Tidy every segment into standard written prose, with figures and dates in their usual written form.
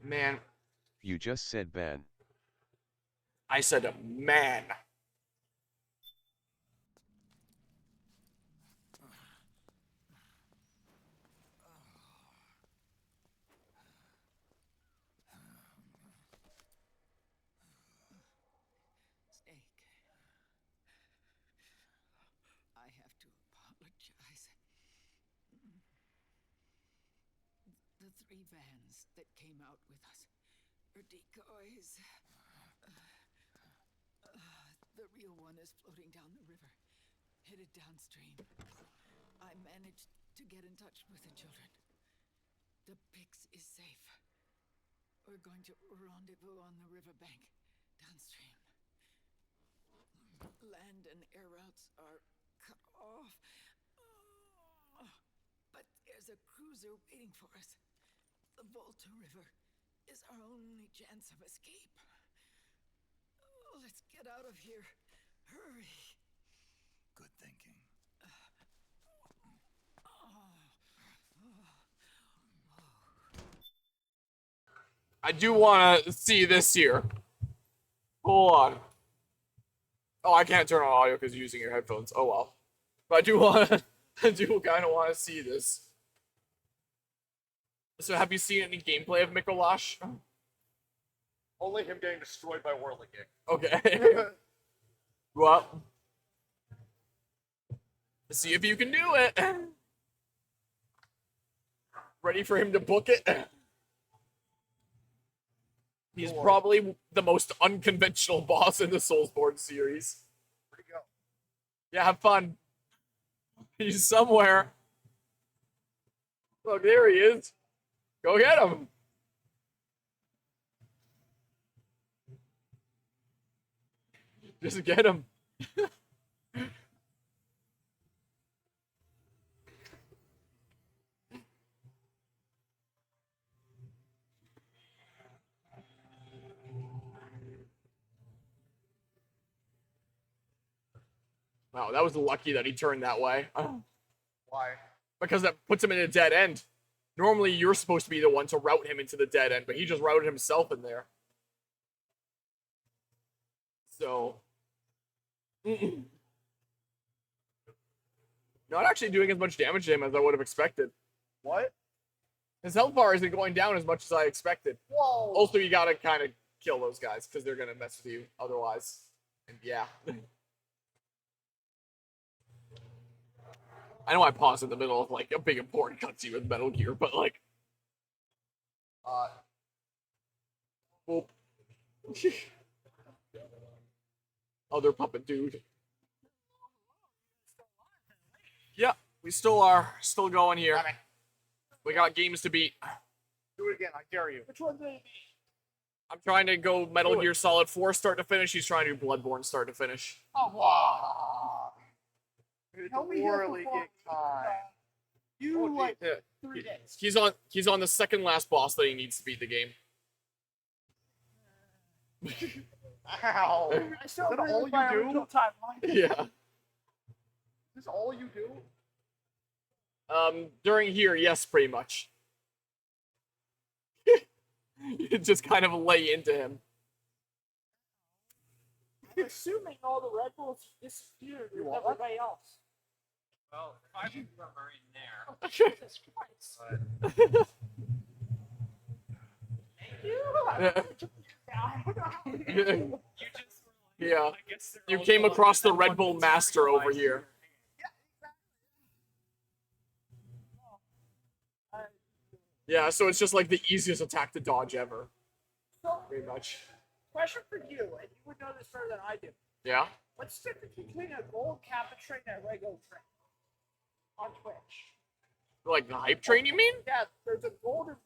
Man, You just said ban. I said man. Snake. I have to apologize. The three vans that came out with us are decoys. The real one is floating down the river, headed downstream. I managed to get in touch with the children. The Pix is safe. We're going to rendezvous on the riverbank, downstream. Land and air routes are cut off. But there's a cruiser waiting for us. The Volta River is our only chance of escape. Let's get out of here. Hurry. Good thinking. I do want to see this here. Hold on. Oh, I can't turn on audio because you're using your headphones. Oh well. But I do want to. I do kind of want to see this. So, have you seen any gameplay of Mikolash? Only him getting destroyed by Whirligig. Okay. Well, see if you can do it. Ready for him to book it? He's probably the most unconventional boss in the Soulsborne series. Where'd he go? Yeah, have fun. He's somewhere. Look, there he is. Go get him. Just get him. Wow, that was lucky that he turned that way. Why? Because that puts him in a dead end. Normally, you're supposed to be the one to route him into the dead end, but he just routed himself in there. So... Not actually doing as much damage to him as I would have expected. What? His health bar isn't going down as much as I expected. Whoa! Also, you gotta kind of kill those guys, because they're gonna mess with you otherwise. And yeah. I know I paused in the middle of, like, a big important cutscene with Metal Gear, but, like... Whoop. Other puppet dude. Yeah, we still are. Still going here. We got games to beat. Do it again, I dare you. Which one did it be? I'm trying to go Metal Gear Solid 4 start to finish. He's trying to do Bloodborne start to finish. Oh, wow. It's Help me here for Whirligig time. You, like, Yeah. 3 days. He's on the second last boss that he needs to beat the game. Ow! I still Is that agree all with you my do? original timeline. Yeah. Is this all you do? During here, yes, pretty much. You just kind of lay into him. I'm assuming all the Red Bulls disappeared with what? everybody else. Well, 5 of them are in there. Jesus Christ. But Thank you. I don't know how you just were like, Yeah. I guess they're You all came gone, across and the then Red Bull one Master over materialized. here. Yeah, so it's just like the easiest attack to dodge ever. So, Pretty much. question for you, and you would know this better than I do. Yeah? What's the difference between a gold kappa train and a regular train on Twitch? Like the hype train, you mean? Yeah, there's a golden one.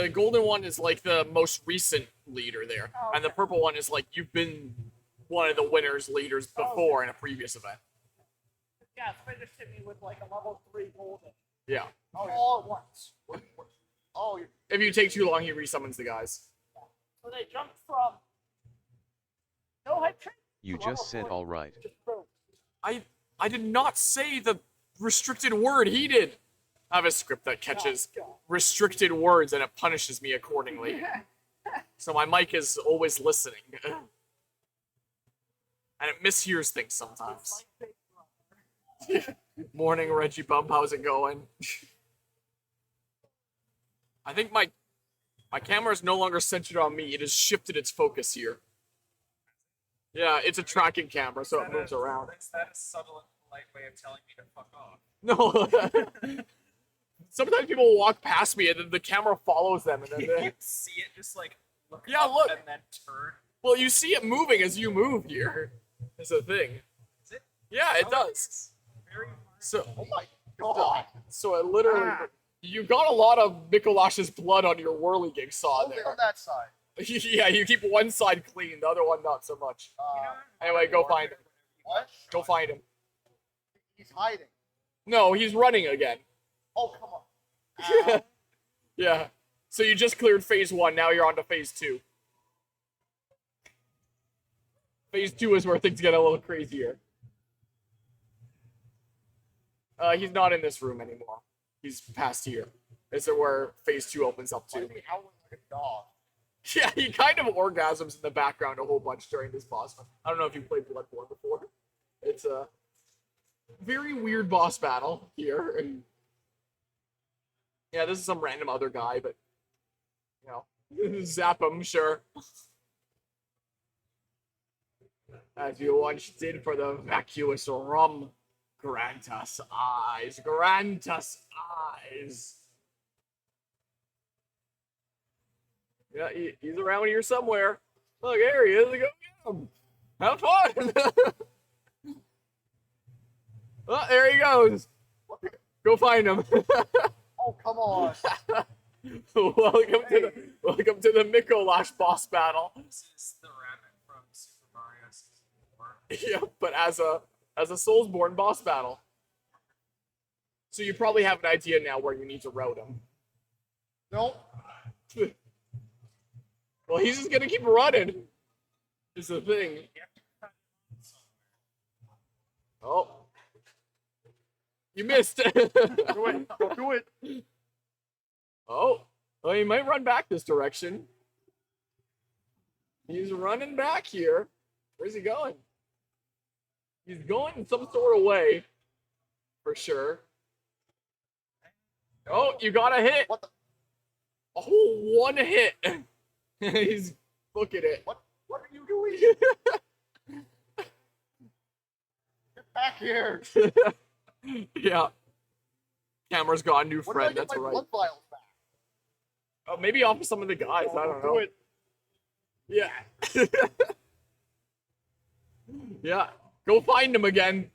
The golden one is like the most recent leader there. Oh, And the okay. purple one is like you've been one of the winners leaders before in a previous event. Yeah, somebody just hit me with like a level 3 golden. Yeah. All at once. Oh, If you take too long, he resummons the guys. So they jumped from no hype train. You to level just said 40. alright. Just boom. I did not say the restricted word, he did. I have a script that catches restricted words and it punishes me accordingly. So my mic is always listening. And it mishears things sometimes. Morning, Reggie Bump. How's it going? I think my camera is no longer centered on me. It has shifted its focus here. Yeah, it's a tracking camera, so it moves around. Is that a subtle and polite way of telling me to fuck off? No. Sometimes people walk past me and then the camera follows them and then they... You see it just like look Yeah, up look. and then turn. Well, you see it moving as you move here. It's a thing. Is it? Yeah, it Oh, does. is. Very much. So, Oh my god. so it literally... You got a lot of Mikolash's blood on your whirligig saw Only there. on that side. Yeah, you keep one side clean, the other one not so much. Anyway, go find him. What? Go find him. He's hiding. No, he's running again. Oh, come on. Ow. Yeah. So you just cleared phase 1, now you're on to phase 2. Phase 2 is where things get a little crazier. He's not in this room anymore. He's past here. This is where phase 2 opens up Why to. is he howling like a dog? Yeah, he kind of orgasms in the background a whole bunch during this boss fight. I don't know if you played Bloodborne before. It's a very weird boss battle here. Yeah, this is some random other guy, but you know, zap him, sure. As you once did for the vacuous rum. Grant us eyes, grant us eyes. Yeah, he's around here somewhere. Look, here he is. Go get him. Have fun. Oh, there he goes. Go find him. Oh, come on. welcome to the Mikolash boss battle. This is the rabbit from Super Mario 64. Yeah, but as a Soulsborne boss battle. So you probably have an idea now where you need to route him. Nope. Well, he's just gonna keep running. Is the thing. Oh. You missed. Do it. Go do it. Oh. Well, he might run back this direction. He's running back here. Where's he going? He's going some sort of way. For sure. Oh, you got a hit. What the? A whole one hit. He's booking it. What are you doing? Get back here. Yeah. Camera's got a new When friend, do I get that's my right. blood vials back? Oh, maybe off of some of the guys, I don't know. Do it. Yeah. Yeah. Go find him again.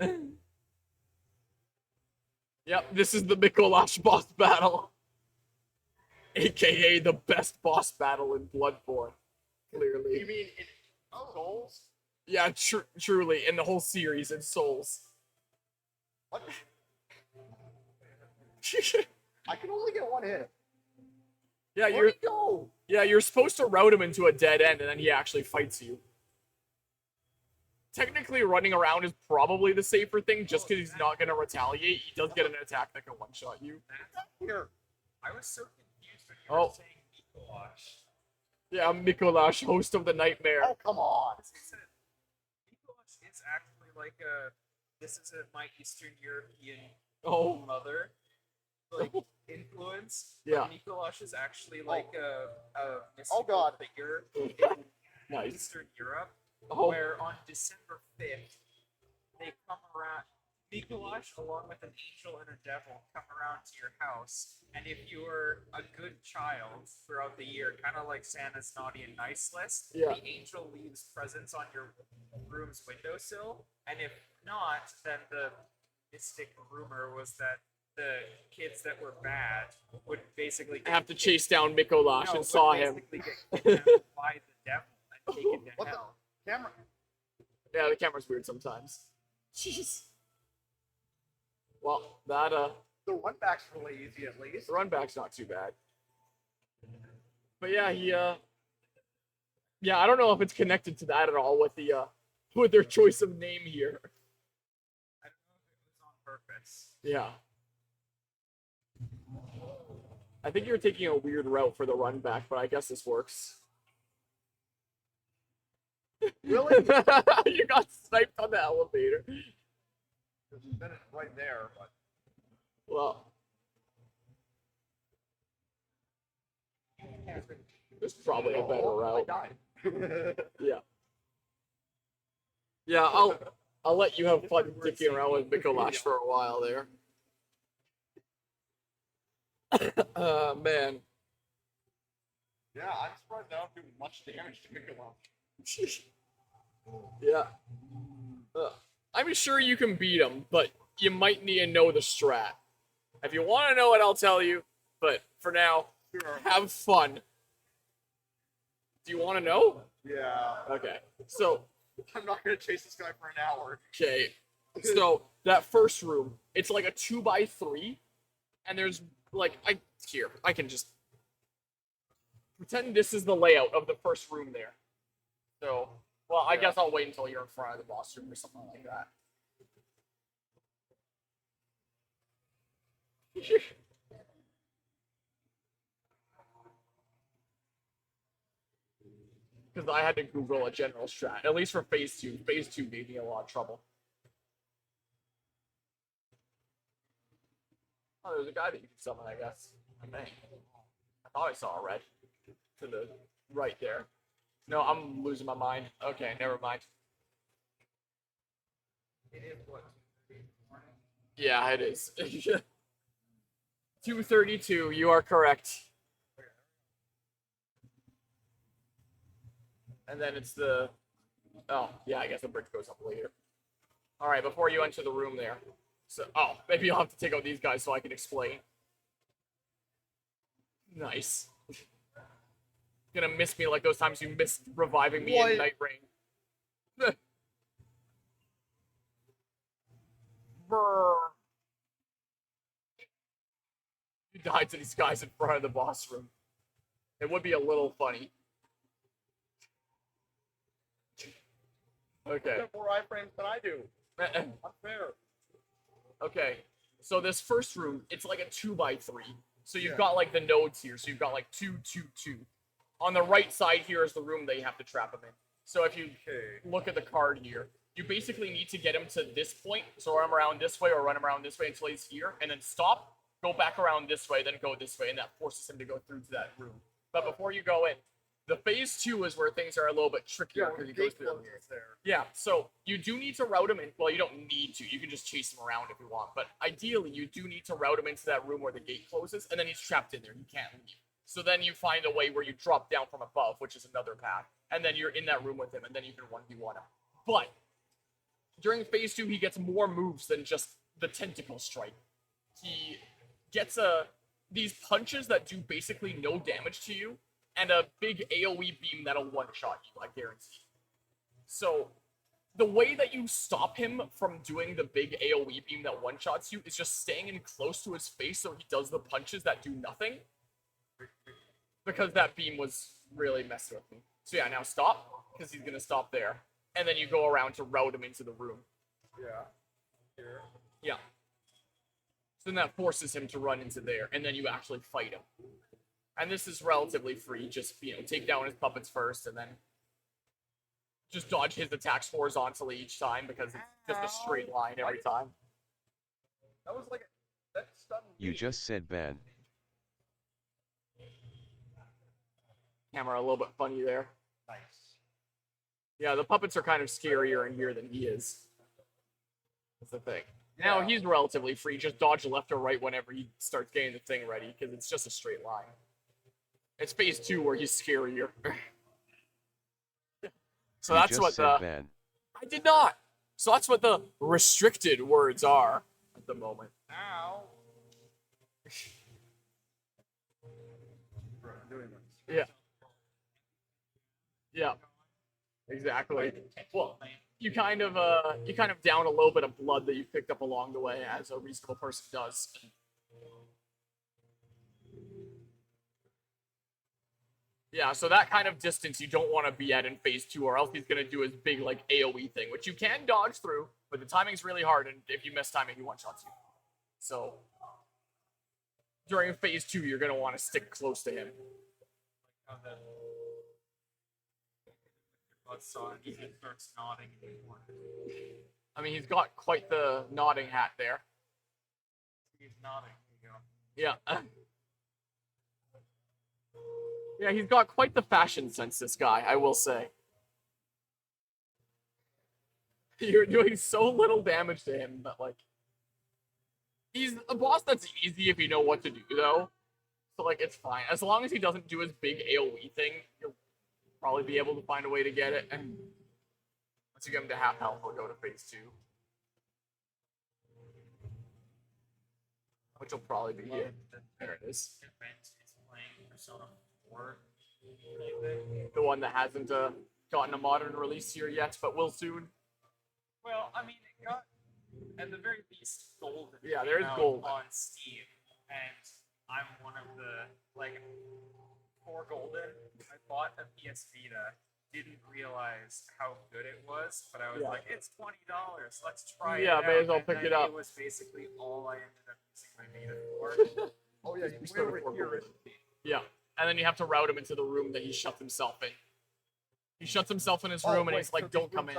Yep, this is the Mikolash boss battle. AKA the best boss battle in Bloodborne. Clearly. You mean in Souls? Yeah, truly, in the whole series in Souls. What? I can only get one hit. Yeah, Where'd he go? you're supposed to route him into a dead end and then he actually fights you. Technically, running around is probably the safer thing just because he's not going to retaliate. He does get an attack that can one-shot you. Here. I was so confused when you were saying Mikolash. Yeah, Mikolash, host of the nightmare. Oh, come on. Mikolash is actually like a. This is my Eastern European Oh. mother, like influence. Yeah. Mikolash is actually like a Oh, God. figure in Nice. Eastern Europe, Oh. where on December 5th they come around. Mikolash, along with an angel and a devil, come around to your house, and if you're a good child throughout the year, kind of like Santa's naughty and nice list, Yeah. the angel leaves presents on your room's windowsill, and if not, then the mystic rumor was that the kids that were bad would basically I have to chase down Mikolash and would saw him. basically get kidnapped by the devil and taken to What the- hell. Camera. Yeah, the camera's weird sometimes. Jeez. Well, that, The run back's really easy at least. the run back's not too bad. But yeah, yeah, I don't know if it's connected to that at all with with their choice of name here. I don't know if it was on purpose. Yeah. I think you're taking a weird route for the run back, but I guess this works. Really? You got sniped on the elevator. Then it's right there, but Well, there's probably a better I route. died. Yeah. Yeah, I'll let you have fun dicking around with Mikolash for a while there. Man. Yeah, I'm surprised I don't do much damage to Mikolash. Yeah. I'm sure you can beat him, but you might need to know the strat. If you want to know it, I'll tell you. But for now, Sure. have fun. Do you want to know? Yeah. Okay. So, I'm not gonna chase this guy for an hour. okay. So, that first room, it's like a 2x3, and there's like, I can just pretend this is the layout of the first room there. So, well, I guess I'll wait until you're in front of the boss room or something like that. Because I had to Google a general strat, at least for phase 2. Phase 2 gave me a lot of trouble. Oh, there's a guy that you can summon, I guess. I think. I thought I saw a red. To the right there. No, I'm losing my mind. Okay, never mind. Yeah, it is. 2:32, you are correct. And then it's the... Oh, yeah, I guess the bridge goes up later. Alright, before you enter the room there. So, oh, maybe I'll have to take out these guys so I can explain. Nice. Gonna miss me like those times you missed reviving me in Night Rain. Brr. You died to these guys in front of the boss room. It would be a little funny. Okay. You have more iframes than I do. Unfair. Okay. So this first room, it's like a 2x3. So you've got like the nodes here. So you've got like 2, 2, 2. On the right side here is the room that you have to trap him in. So if you look at the card here, you basically need to get him to this point. So run him around this way or run him around this way until he's here. And then stop, go back around this way, then go this way. And that forces him to go through to that room. But before you go in, the phase 2 is where things are a little bit trickier because he goes through there. Yeah, so you do need to route him in. Well, you don't need to. You can just chase him around if you want. But ideally, you do need to route him into that room where the gate closes, and then he's trapped in there. He can't leave. So then you find a way where you drop down from above, which is another path, and then you're in that room with him, and then you can 1v1 him. But during phase 2, he gets more moves than just the tentacle strike. He gets these punches that do basically no damage to you, and a big AoE beam that'll one-shot you, I guarantee. So, the way that you stop him from doing the big AoE beam that one-shots you is just staying in close to his face so he does the punches that do nothing. Because that beam was really messing with me. So yeah, now stop, because he's going to stop there. And then you go around to route him into the room. Yeah. Here. Yeah. So then that forces him to run into there, and then you actually fight him. And this is relatively free, just, take down his puppets first, and then just dodge his attacks horizontally each time, because it's just a straight line every time. That was like that stunned me. You just said ban. Camera a little bit funny there. Nice. Yeah, the puppets are kind of scarier in here than he is. That's the thing. Now he's relatively free, just dodge left or right whenever he starts getting the thing ready, because it's just a straight line. It's phase 2 where he's scarier. So You that's just what said the... ban. I did not! So that's what the restricted words are at the moment. Ow. Doing this. Yeah. Yeah. Exactly. Well, you kind of down a little bit of blood that you picked up along the way, as a reasonable person does. Yeah, so that kind of distance you don't want to be at in phase 2, or else he's going to do his big, like, AoE thing, which you can dodge through, but the timing's really hard, and if you miss timing, he one-shots you. So, during phase 2, you're gonna want to stick close to him. How the buzzsaw and he just starts nodding anymore. I mean, he's got quite the nodding hat there. He's nodding. There you go. Yeah. Yeah, he's got quite the fashion sense, this guy, I will say. You're doing so little damage to him, but, like... He's a boss that's easy if you know what to do, though. So, like, it's fine. As long as he doesn't do his big AoE thing, you'll probably be able to find a way to get it. And once you get him to half health, we'll go to phase 2. Which will probably be it. There it is. Event is playing Persona 4. Like The one that hasn't gotten a modern release here yet, but will soon. well, I mean, it got at the very least golden. Yeah, there is came out golden. on Steam, and I'm one of the like for golden. I bought a PS Vita, didn't realize how good it was, but I was Yeah. like, it's $20. Let's try it. Yeah, out. may as well And pick then it up. It was basically all I ended up using my Vita for. Oh yeah, We you started were for here. gold. Yeah, and then you have to route him into the room that he shuts himself in. He shuts himself in his room, and he's like, "Don't come in."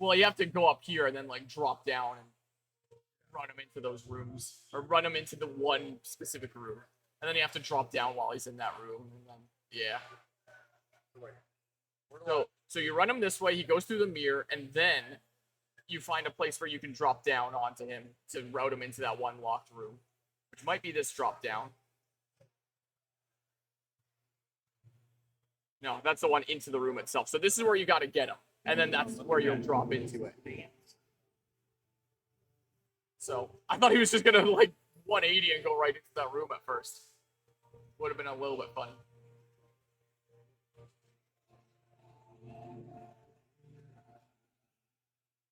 Well, you have to go up here and then like drop down and run him into those rooms, or run him into the one specific room, and then you have to drop down while he's in that room. And then, yeah. So you run him this way. He goes through the mirror, and then you find a place where you can drop down onto him to route him into that one locked room, which might be this drop down. No, that's the one into the room itself. So this is where you got to get him, and then that's where you'll drop into it. So I thought he was just gonna like 180 and go right into that room at first. Would have been a little bit funny.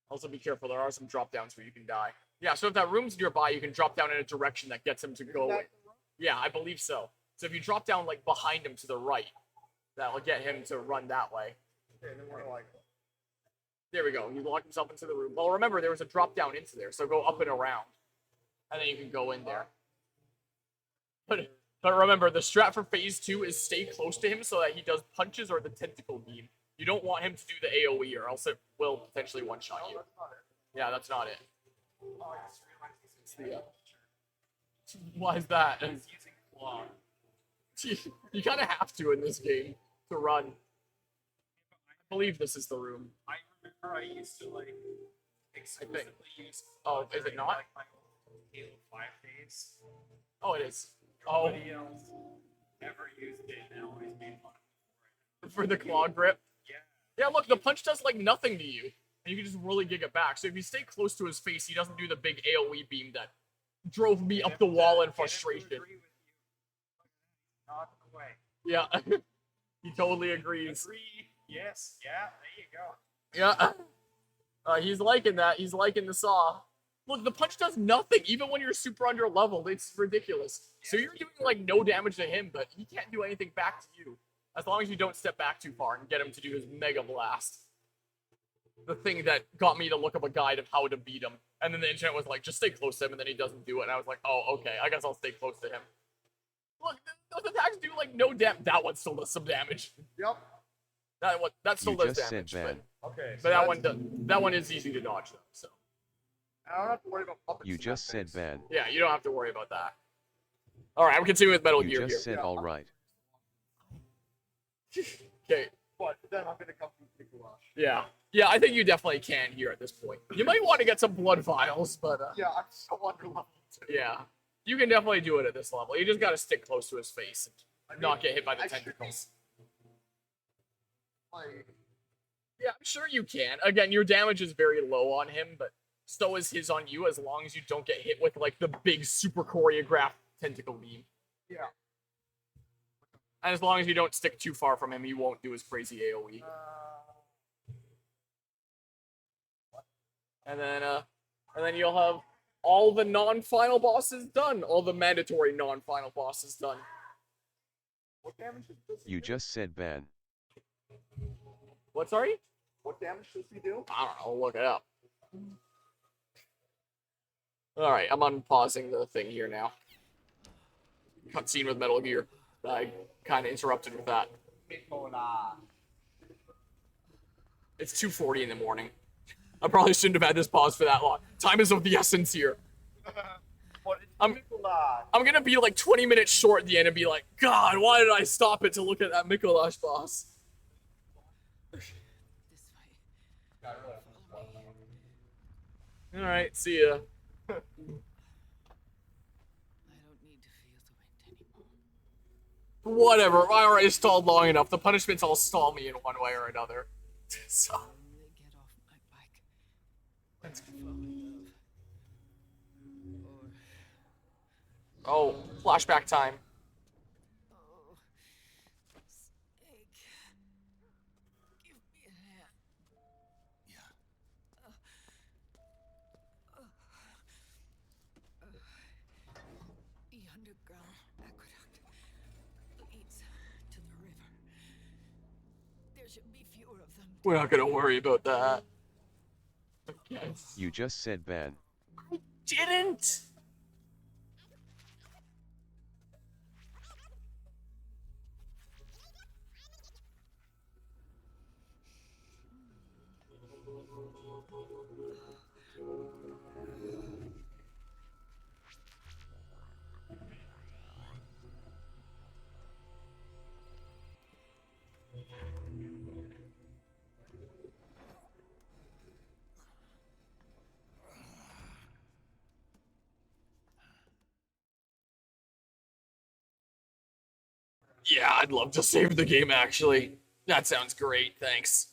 Also be careful, there are some drop downs where you can die. Yeah, so if that room's nearby, you can drop down in a direction that gets him to go. Yeah, I believe so. So if you drop down like behind him to the right, that will get him to run that way. Okay, then we're like, There we go. He locked himself into the room. Well, remember, there was a drop down into there, so go up and around. And then you can go in there. But remember, the strat for phase 2 is stay close to him so that he does punches or the tentacle beam. You don't want him to do the AoE or else it will potentially one-shot you. that's not it. Yeah, that's not it. Oh, I just realized he's using Why is that? He's using claw. You kind of have to in this game to run. I believe this is the room. I remember I used to like exclusively use. Oh, is it during, not? Like, my Halo 5 days. Oh, it is. Oh, Nobody else ever used it, and I always made fun of it. for the claw grip. Yeah. Yeah, look, the punch does like nothing to you, and you can just really gig it back. So if you stay close to his face, he doesn't do the big AoE beam that drove me up the wall in frustration. Agree with you. Not away. Yeah, he totally agrees. Agree. Yes. Yeah. There you go. Yeah, he's liking that. He's liking the saw. Look, the punch does nothing, even when you're super under leveled. It's ridiculous. So you're doing like no damage to him, but he can't do anything back to you. As long as you don't step back too far and get him to do his Mega Blast. The thing that got me to look up a guide of how to beat him. And then the internet was like, just stay close to him, and then he doesn't do it. And I was like, oh, okay, I guess I'll stay close to him. Look, those attacks do like no damage. That one still does some damage. Yep. That still You does just damage. said ban. Okay. But that one does. That one is easy to dodge though. So I don't have to worry about puppets. You in that just said face. ban. yeah, you don't have to worry about that. All right, I'm continuing with Metal You Gear just here. said all right. Okay. But then I'm gonna come from Nikolaj. Yeah, I think you definitely can here at this point. You might want to get some blood vials, but Yeah, I'm so underleveled. yeah, you can definitely do it at this level. You just gotta stick close to his face and not get hit by the I should be- tentacles. Like, Yeah, I'm sure you can. Again, your damage is very low on him, but so is his on you as long as you don't get hit with like the big super choreographed tentacle beam. yeah. And as long as you don't stick too far from him, he won't do his crazy AoE. And then you'll have all the non-final bosses done. All the mandatory non-final bosses done. What damage does this You do? just said ban. What, sorry? What damage does he do? I don't know, look it up. Alright, I'm unpausing the thing here now. Cutscene with Metal Gear. I kind of interrupted with that. It's 2:40 in the morning. I probably shouldn't have had this pause for that long. Time is of the essence here. I'm gonna be like 20 minutes short at the end and be like, God, why did I stop it to look at that Mikolash boss? This way. Alright, see ya. I don't need to feel the wind anymore. Whatever, I already stalled long enough. The punishments all stall me in one way or another. So, Only get off my bike. Let's fall in love. Or oh, flashback time. oh, snake. Give me a hand. The underground aqueduct leads to the river. There should be fewer of them. We're not gonna worry about that. Okay. You just said ban. Didn't! Yeah, I'd love to save the game, actually. That sounds great, thanks.